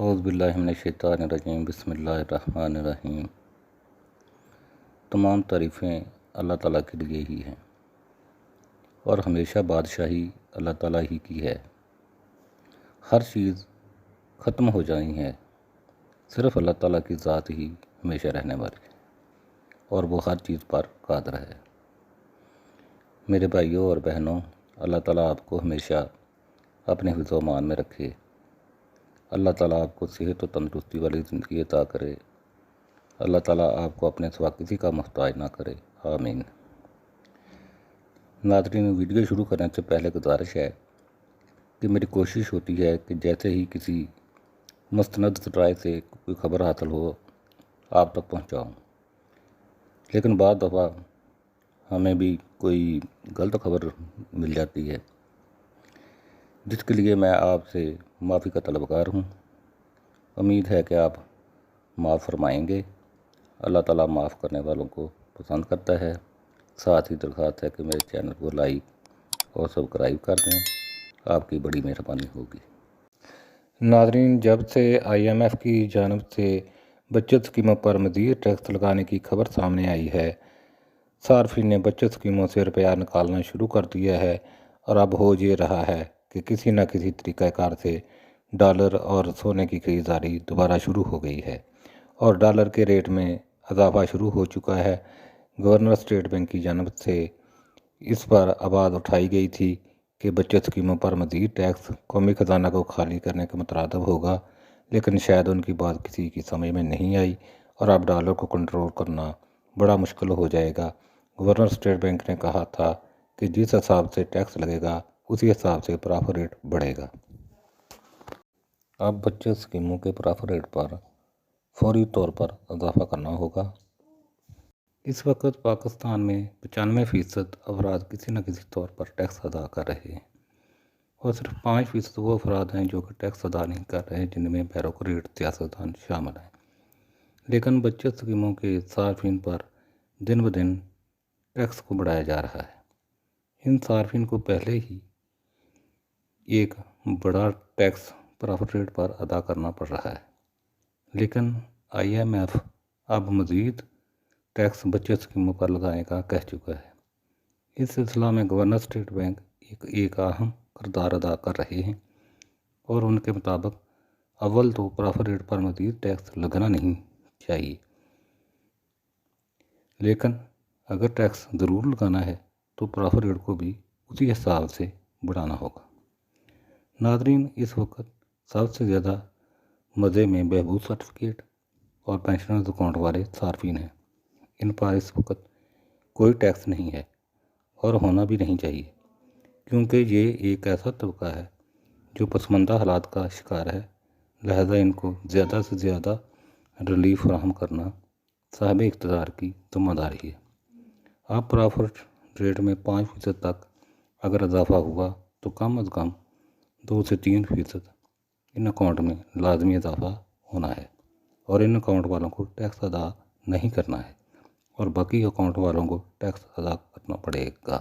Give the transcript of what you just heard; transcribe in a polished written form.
اعوذ باللہ من الشیطان الرجیم، بسم اللہ الرحمن الرحیم۔ تمام تعریفیں اللہ تعالیٰ کے لیے ہی ہیں اور ہمیشہ بادشاہی اللہ تعالیٰ ہی کی ہے۔ ہر چیز ختم ہو جانی ہے، صرف اللہ تعالیٰ کی ذات ہی ہمیشہ رہنے والی ہے اور وہ ہر چیز پر قادر ہے۔ میرے بھائیوں اور بہنوں، اللہ تعالیٰ آپ کو ہمیشہ اپنے حفظ و امان میں رکھے۔ اللہ تعالیٰ آپ کو صحت و تندرستی والی زندگی عطا کرے۔ اللہ تعالیٰ آپ کو اپنے سوا کسی کا محتاج نہ کرے، آمین۔ ناظرین، ویڈیو شروع کرنے سے پہلے گزارش ہے کہ میری کوشش ہوتی ہے کہ جیسے ہی کسی مستند ذرائع سے کوئی خبر حاصل ہو آپ تک پہنچاؤں، لیکن بعض دفعہ ہمیں بھی کوئی غلط خبر مل جاتی ہے، جس کے لیے میں آپ سے معافی کا طلبگار ہوں۔ امید ہے کہ آپ معاف فرمائیں گے۔ اللہ تعالیٰ معاف کرنے والوں کو پسند کرتا ہے۔ ساتھ ہی درخواست ہے کہ میرے چینل کو لائک اور سبسکرائب کر دیں، آپ کی بڑی مہربانی ہوگی۔ ناظرین، جب سے IMF کی جانب سے بچت اسکیموں پر مزید ٹیکس لگانے کی خبر سامنے آئی ہے، صارفین نے بچت اسکیموں سے روپیہ نکالنا شروع کر دیا ہے اور اب ہو یہ رہا ہے کہ کسی نہ کسی طریقہ کار سے ڈالر اور سونے کی خریداری دوبارہ شروع ہو گئی ہے اور ڈالر کے ریٹ میں اضافہ شروع ہو چکا ہے۔ گورنر اسٹیٹ بینک کی جانب سے اس پر آواز اٹھائی گئی تھی کہ بچت اسکیموں پر مزید ٹیکس قومی خزانہ کو خالی کرنے کے مترادف ہوگا، لیکن شاید ان کی بات کسی کی سمجھ میں نہیں آئی اور اب ڈالر کو کنٹرول کرنا بڑا مشکل ہو جائے گا۔ گورنر اسٹیٹ بینک نے کہا تھا کہ جس حساب سے ٹیکس لگے گا اسی حساب سے پرافٹ ریٹ بڑھے گا۔ اب بچت اسکیموں کے پرافٹ ریٹ پر فوری طور پر اضافہ کرنا ہوگا۔ اس وقت پاکستان میں 95% افراد کسی نہ کسی طور پر ٹیکس ادا کر رہے ہیں اور صرف 5% وہ افراد ہیں جو کہ ٹیکس ادا نہیں کر رہے، جن میں بیوروکریٹ سیاستدان شامل ہیں۔ لیکن بچت اسکیموں کے صارفین پر دن بدن ٹیکس کو بڑھایا جا رہا ہے۔ ان صارفین کو پہلے ہی ایک بڑا ٹیکس پرافٹ ریٹ پر ادا کرنا پڑ رہا ہے، لیکن IMF اب مزید ٹیکس بچت اسکیموں پر لگانے کا کہہ چکا ہے۔ اس سلسلہ میں گورنر اسٹیٹ بینک ایک اہم کردار ادا کر رہے ہیں اور ان کے مطابق اول تو پرافٹ ریٹ پر مزید ٹیکس لگنا نہیں چاہیے، لیکن اگر ٹیکس ضرور لگانا ہے تو پرافٹ ریٹ کو بھی اسی حساب سے بڑھانا ہوگا۔ ناظرین، اس وقت سب سے زیادہ مزے میں بہبود سرٹیفکیٹ اور پینشنرز اکاؤنٹ والے صارفین ہیں۔ ان پر اس وقت کوئی ٹیکس نہیں ہے اور ہونا بھی نہیں چاہیے، کیونکہ یہ ایک ایسا طبقہ ہے جو پسماندہ حالات کا شکار ہے، لہذا ان کو زیادہ سے زیادہ ریلیف فراہم کرنا صاحب اقتدار کی ذمہ داری ہے۔ اب پرافٹ ریٹ میں 5% تک اگر اضافہ ہوا تو کم از کم 2 سے 3% ان اکاؤنٹ میں لازمی اضافہ ہونا ہے اور ان اکاؤنٹ والوں کو ٹیکس ادا نہیں کرنا ہے اور باقی اکاؤنٹ والوں کو ٹیکس ادا کرنا پڑے گا۔